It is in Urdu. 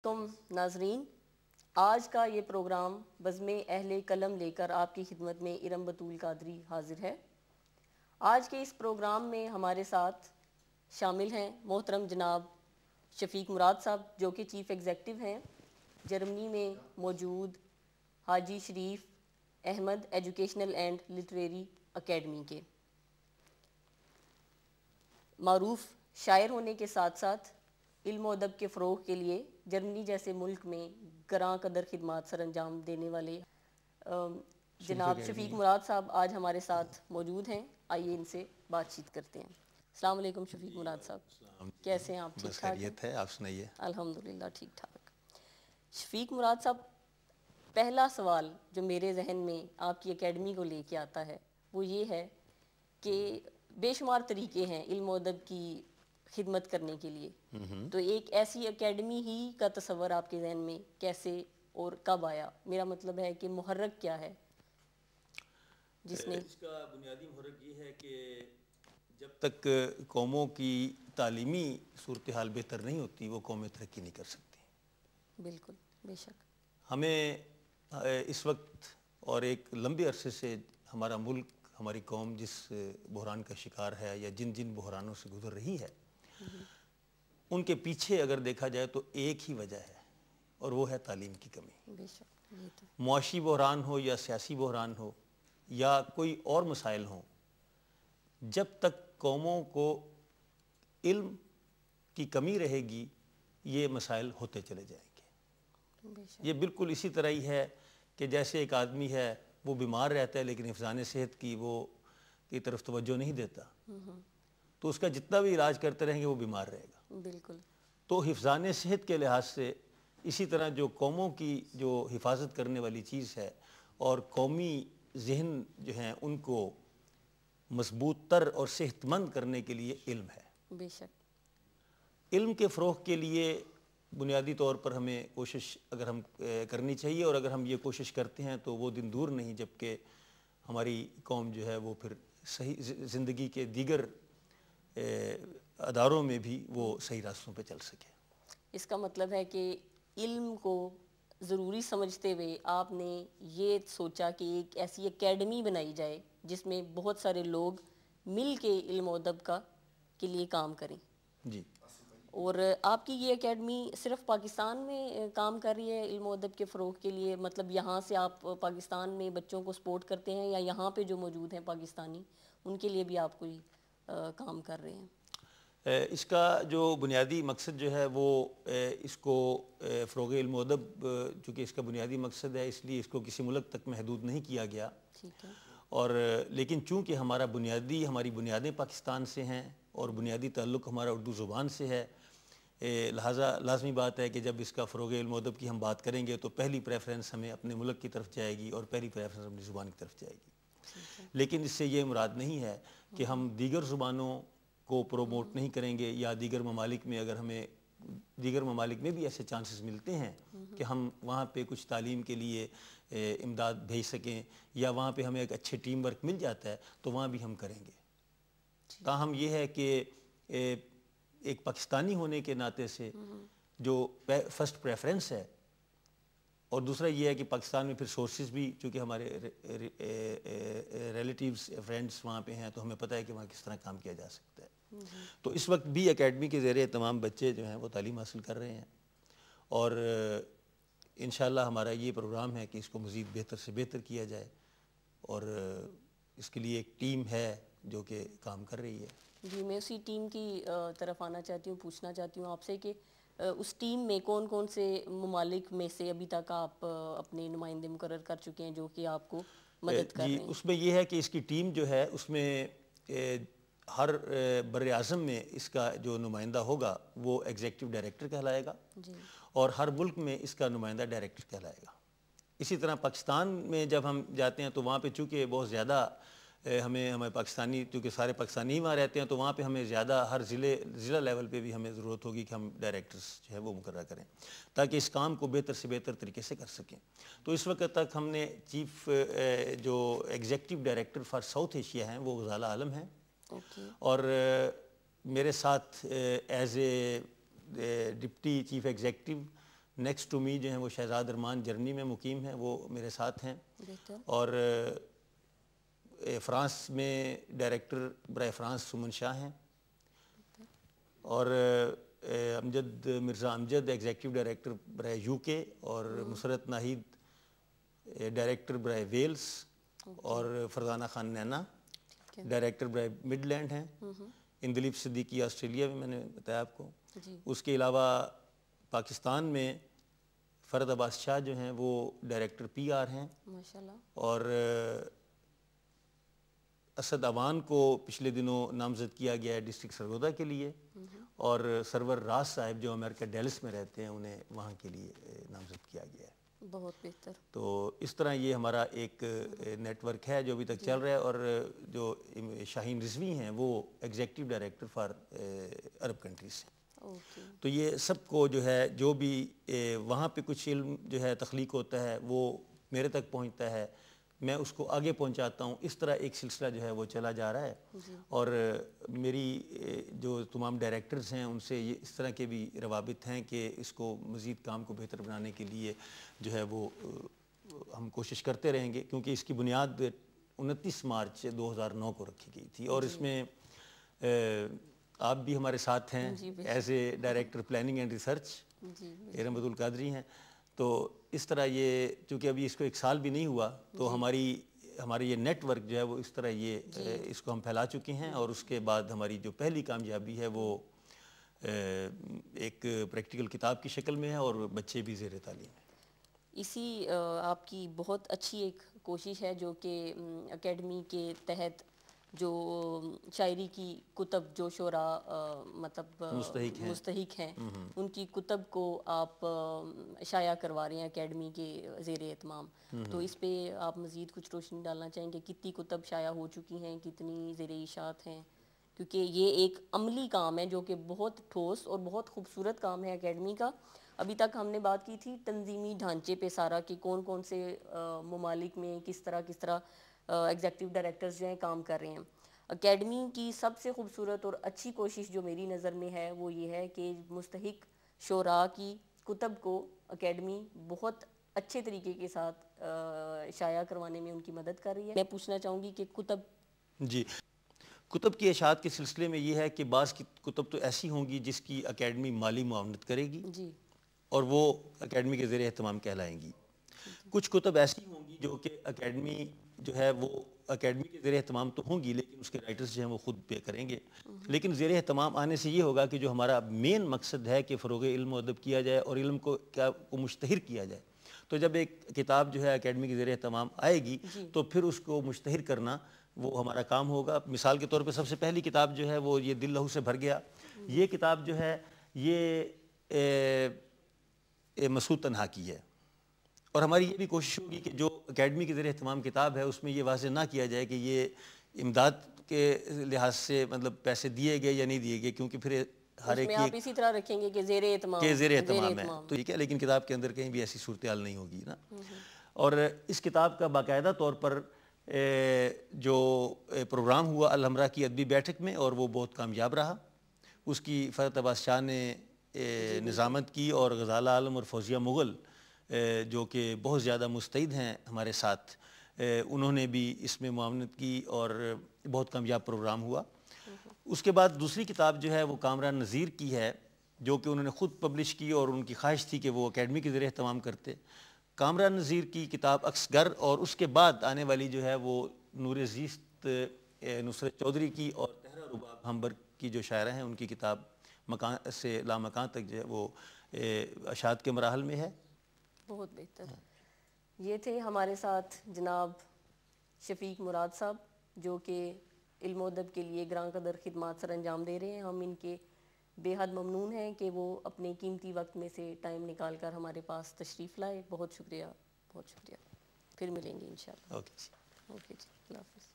تم ناظرین، آج کا یہ پروگرام بزم اہل قلم لے کر آپ کی خدمت میں ارم بطول قادری حاضر ہے۔ آج کے اس پروگرام میں ہمارے ساتھ شامل ہیں محترم جناب شفیق مراد صاحب، جو کہ چیف ایگزیکٹو ہیں جرمنی میں موجود Haji Sharif Ahmed educational and literary academy کے۔ معروف شاعر ہونے کے ساتھ ساتھ علم و ادب کے فروغ کے لیے جرمنی جیسے ملک میں گراں قدر خدمات سر انجام دینے والے جناب شفیق مراد صاحب آج ہمارے ساتھ موجود ہیں۔ آئیے ان سے بات چیت کرتے ہیں۔ السلام علیکم شفیق مراد صاحب، کیسے ہیں آپ؟ ٹھیک ٹھاک؟ خیریت ہے، آپ سنائیے؟ الحمدللہ ٹھیک ٹھاک۔ شفیق مراد صاحب، پہلا سوال جو میرے ذہن میں آپ کی اکیڈمی کو لے کے آتا ہے وہ یہ ہے کہ بے شمار طریقے ہیں علم و ادب کی خدمت کرنے کے لیے، تو ایک ایسی اکیڈمی ہی کا تصور آپ کے ذہن میں کیسے اور کب آیا؟ میرا مطلب ہے کہ محرک کیا ہے جس نے اس کا بنیادی محرک یہ ہے کہ جب تک قوموں کی تعلیمی صورتحال بہتر نہیں ہوتی وہ قومیں ترقی نہیں کر سکتی۔ بالکل، بے شک۔ ہمیں اس وقت اور ایک لمبے عرصے سے ہمارا ملک، ہماری قوم جس بحران کا شکار ہے یا جن جن بحرانوں سے گزر رہی ہے، ان کے پیچھے اگر دیکھا جائے تو ایک ہی وجہ ہے، اور وہ ہے تعلیم کی کمی۔ بے شک، یہ تو معاشی بحران ہو یا سیاسی بحران ہو یا کوئی اور مسائل ہوں، جب تک قوموں کو علم کی کمی رہے گی یہ مسائل ہوتے چلے جائیں گے۔ بے شک۔ یہ بالکل اسی طرح ہی ہے کہ جیسے ایک آدمی ہے وہ بیمار رہتا ہے لیکن حفظان صحت کی طرف توجہ نہیں دیتا، تو اس کا جتنا بھی علاج کرتے رہیں گے وہ بیمار رہے گا۔ بالکل۔ تو حفظان صحت کے لحاظ سے اسی طرح جو قوموں کی جو حفاظت کرنے والی چیز ہے اور قومی ذہن جو ہیں ان کو مضبوط تر اور صحت مند کرنے کے لیے علم ہے۔ بے شک۔ علم کے فروغ کے لیے بنیادی طور پر ہمیں کوشش اگر ہم کرنی چاہیے، اور اگر ہم یہ کوشش کرتے ہیں تو وہ دن دور نہیں جب کہ ہماری قوم جو ہے وہ پھر صحیح زندگی کے دیگر اداروں میں بھی وہ صحیح راستوں پہ چل سکے۔ اس کا مطلب ہے کہ علم کو ضروری سمجھتے ہوئے آپ نے یہ سوچا کہ ایک ایسی اکیڈمی بنائی جائے جس میں بہت سارے لوگ مل کے علم و ادب کے لیے کام کریں۔ جی۔ اور آپ کی یہ اکیڈمی صرف پاکستان میں کام کر رہی ہے علم و ادب کے فروغ کے لیے؟ مطلب یہاں سے آپ پاکستان میں بچوں کو سپورٹ کرتے ہیں یا یہاں پہ جو موجود ہیں پاکستانی ان کے لیے بھی آپ کوئی کام کر رہے ہیں؟ اس کا جو بنیادی مقصد جو ہے وہ اس کو فروغ علم و ادب، چونکہ اس کا بنیادی مقصد ہے اس لیے اس کو کسی ملک تک محدود نہیں کیا گیا۔ ٹھیک ہے۔ اور لیکن چونکہ ہماری بنیادیں پاکستان سے ہیں اور بنیادی تعلق ہمارا اردو زبان سے ہے، لہٰذا لازمی بات ہے کہ جب اس کا فروغ علم و ادب کی ہم بات کریں گے تو پہلی پریفرنس ہمیں اپنے ملک کی طرف جائے گی اور پہلی پریفرنس اپنی زبان کی طرف جائے گی۔ لیکن اس سے یہ مراد نہیں ہے کہ ہم دیگر زبانوں کو پروموٹ نہیں کریں گے، یا دیگر ممالک میں اگر ہمیں دیگر ممالک میں بھی ایسے چانسز ملتے ہیں کہ ہم وہاں پہ کچھ تعلیم کے لیے امداد بھیج سکیں یا وہاں پہ ہمیں ایک اچھے ٹیم ورک مل جاتا ہے تو وہاں بھی ہم کریں گے۔ تاہم یہ ہے کہ ایک پاکستانی ہونے کے ناطے سے جو فرسٹ پریفرنس ہے، اور دوسرا یہ ہے کہ پاکستان میں پھر سورسز بھی چونکہ ہمارے ریلیٹیوز فرینڈس وہاں پہ ہیں تو ہمیں پتہ ہے کہ وہاں کس طرح کام کیا جا سکتا ہے۔ تو اس وقت بھی اکیڈمی کے زیر تمام بچے جو ہیں وہ تعلیم حاصل کر رہے ہیں، اور انشاءاللہ ہمارا یہ پروگرام ہے کہ اس کو مزید بہتر سے بہتر کیا جائے، اور اس کے لیے ایک ٹیم ہے جو کہ کام کر رہی ہے۔ جی، میں اسی ٹیم کی طرف آنا چاہتی ہوں، پوچھنا چاہتی ہوں آپ سے کہ اس ٹیم میں کون کون سے ممالک میں سے ابھی تک آپ اپنے نمائندے مقرر کر چکے ہیں جو کہ آپ کو مدد کر رہے ہیں؟ اس میں یہ ہے کہ اس کی ٹیم جو ہے اس میں ہر بر اعظم میں اس کا جو نمائندہ ہوگا وہ ایگزیکٹو ڈائریکٹر کہلائے گا، اور ہر ملک میں اس کا نمائندہ ڈائریکٹر کہلائے گا۔ اسی طرح پاکستان میں جب ہم جاتے ہیں تو وہاں پہ چونکہ بہت زیادہ ہمیں پاکستانی، چونکہ سارے پاکستانی وہاں رہتے ہیں تو وہاں پہ ہمیں زیادہ ہر ضلع لیول پہ بھی ہمیں ضرورت ہوگی کہ ہم ڈائریکٹرز جو ہے وہ مقرر کریں تاکہ اس کام کو بہتر سے بہتر طریقے سے کر سکیں۔ تو اس وقت تک ہم نے چیف جو executive director for South Asia ہیں وہ غزالہ عالم ہیں، اور میرے ساتھ as a deputy chief executive next to me جو ہیں وہ شہزاد ارمان جرمنی میں مقیم ہیں، وہ میرے ساتھ ہیں. اور فرانس میں ڈائریکٹر برائے فرانس سمن شاہ ہیں. اور امجد مرزا امجد ایگزیکٹو ڈائریکٹر برائے یو کے، اور مسرت ناہید ڈائریکٹر برائے ویلز، اور فرزانہ خان نینا ڈائریکٹر برائے مڈ لینڈ ہیں. اندلیب صدیقی آسٹریلیا میں، میں نے بتایا آپ کو. اس کے علاوہ پاکستان میں فرد عباس شاہ جو ہیں وہ ڈائریکٹر پی آر ہیں. اور اسد اوان کو پچھلے دنوں نامزد کیا گیا ہے ڈسٹرکٹ سرگودا کے لیے، اور سرور راز صاحب جو امریکہ ڈیلس میں رہتے ہیں انہیں وہاں کے لیے نامزد کیا گیا ہے. بہت بہتر. تو اس طرح یہ ہمارا ایک نیٹ ورک ہے جو ابھی تک چل رہا ہے. اور جو شاہین رضوی ہیں وہ executive director for Arab countries ہیں. تو یہ سب کو جو ہے جو بھی وہاں پہ کچھ علم جو ہے تخلیق ہوتا ہے وہ میرے تک پہنچتا ہے، میں اس کو آگے پہنچاتا ہوں. اس طرح ایک سلسلہ جو ہے وہ چلا جا رہا ہے. اور میری جو تمام ڈائریکٹرز ہیں ان سے یہ اس طرح کے بھی روابط ہیں کہ اس کو مزید کام کو بہتر بنانے کے لیے جو ہے وہ ہم کوشش کرتے رہیں گے، کیونکہ اس کی بنیاد 29 مارچ 2009 کو رکھی گئی تھی. اور اس میں آپ بھی ہمارے ساتھ ہیں as a director planning and research, Iram عبد القادری ہیں. تو اس طرح یہ چونکہ ابھی اس کو 1 سال بھی نہیں ہوا تو ہماری یہ نیٹ ورک جو ہے وہ اس طرح یہ اس کو ہم پھیلا چکے ہیں. اور اس کے بعد ہماری جو پہلی کامیابی ہے وہ ایک پریکٹیکل کتاب کی شکل میں ہے، اور بچے بھی زیر تعلیم ہیں. اسی آپ کی بہت اچھی ایک کوشش ہے جو کہ اکیڈمی کے تحت جو شاعری کی کتب جو شعراء مطلب مستحق ہیں ان کی کتب کو آپ شائع کروا رہے ہیں اکیڈمی کے زیر اہتمام. تو اس پہ آپ مزید کچھ روشنی ڈالنا چاہیں گے؟ کتنی کتب شائع ہو چکی ہیں، کتنی زیر اشاعت ہیں؟ کیونکہ یہ ایک عملی کام ہے جو کہ بہت ٹھوس اور بہت خوبصورت کام ہے اکیڈمی کا. ابھی تک ہم نے بات کی تھی تنظیمی ڈھانچے پہ سارا کہ کون کون سے ممالک میں کس طرح ایگزیکٹو ڈائریکٹرز جو ہیں کام کر رہے ہیں. اکیڈمی کی سب سے خوبصورت اور اچھی کوشش جو میری نظر میں ہے وہ یہ ہے کہ مستحق شعراء کی کتب کو اکیڈمی بہت اچھے طریقے کے ساتھ شائع کروانے میں ان کی مدد کر رہی ہے. میں پوچھنا چاہوں گی کہ کتب کی اشاعت کے سلسلے میں یہ ہے کہ بعض کی کتب تو ایسی ہوں گی جس کی اکیڈمی مالی معاونت کرے گی اور وہ اکیڈمی کے زیر اہتمام کہلائیں گی. کچھ کتب ایسی ہوں گی جو کہ اکیڈمی جو ہے وہ اکیڈمی کے زیر اہتمام تو ہوں گی لیکن اس کے رائٹرز جو ہیں وہ خود پے کریں گے. لیکن زیر اہتمام آنے سے یہ ہوگا کہ جو ہمارا مین مقصد ہے کہ فروغ علم و ادب کیا جائے اور علم کو مشتہر کیا جائے. تو جب ایک کتاب جو ہے اکیڈمی کے زیر اہتمام آئے گی تو پھر اس کو مشتہر کرنا وہ ہمارا کام ہوگا. مثال کے طور پہ سب سے پہلی کتاب جو ہے وہ یہ دل لہو سے بھر گیا. یہ کتاب جو ہے یہ مسعود تنہا کی ہے. اور ہماری یہ بھی کوشش ہوگی کہ جو اکیڈمی کے زیر اہتمام کتاب ہے اس میں یہ واضح نہ کیا جائے کہ یہ امداد کے لحاظ سے مطلب پیسے دیے گئے یا نہیں دیے گئے، کیونکہ پھر ہر ایک آپ اسی طرح رکھیں گے کہ زیر اہتمام ہے. تو یہ کیا، لیکن کتاب کے اندر کہیں بھی ایسی صورتحال نہیں ہوگی نا. اور اس کتاب کا باقاعدہ طور پر جو پروگرام ہوا الحمرا کی ادبی بیٹھک میں اور وہ بہت کامیاب رہا. اس کی فرحت عباس شاہ نے نظامت کی اور غزالہ عالم اور فوزیہ مغل جو کہ بہت زیادہ مستعد ہیں ہمارے ساتھ، انہوں نے بھی اس میں معاونت کی اور بہت کامیاب پروگرام ہوا. اس کے بعد دوسری کتاب جو ہے وہ کامران نذیر کی ہے جو کہ انہوں نے خود پبلش کی اور ان کی خواہش تھی کہ وہ اکیڈمی کے زیر اہتمام کرتے. کامران نذیر کی کتاب عکس گر، اور اس کے بعد آنے والی جو ہے وہ نور زیست نصرت چودھری کی اور طہرہ رباب ہمبر کی جو شاعرہ ہیں ان کی کتاب مکان سے لامکان تک جو ہے وہ اشاعت کے مراحل میں ہے. بہت بہتر. یہ تھے ہمارے ساتھ جناب شفیق مراد صاحب جو کہ علم و ادب کے لیے گراں قدر خدمات سر انجام دے رہے ہیں. ہم ان کے بے حد ممنون ہیں کہ وہ اپنے قیمتی وقت میں سے ٹائم نکال کر ہمارے پاس تشریف لائے. بہت شکریہ، بہت شکریہ. پھر ملیں گے انشاءاللہ. اوکے جی، اللہ حافظ.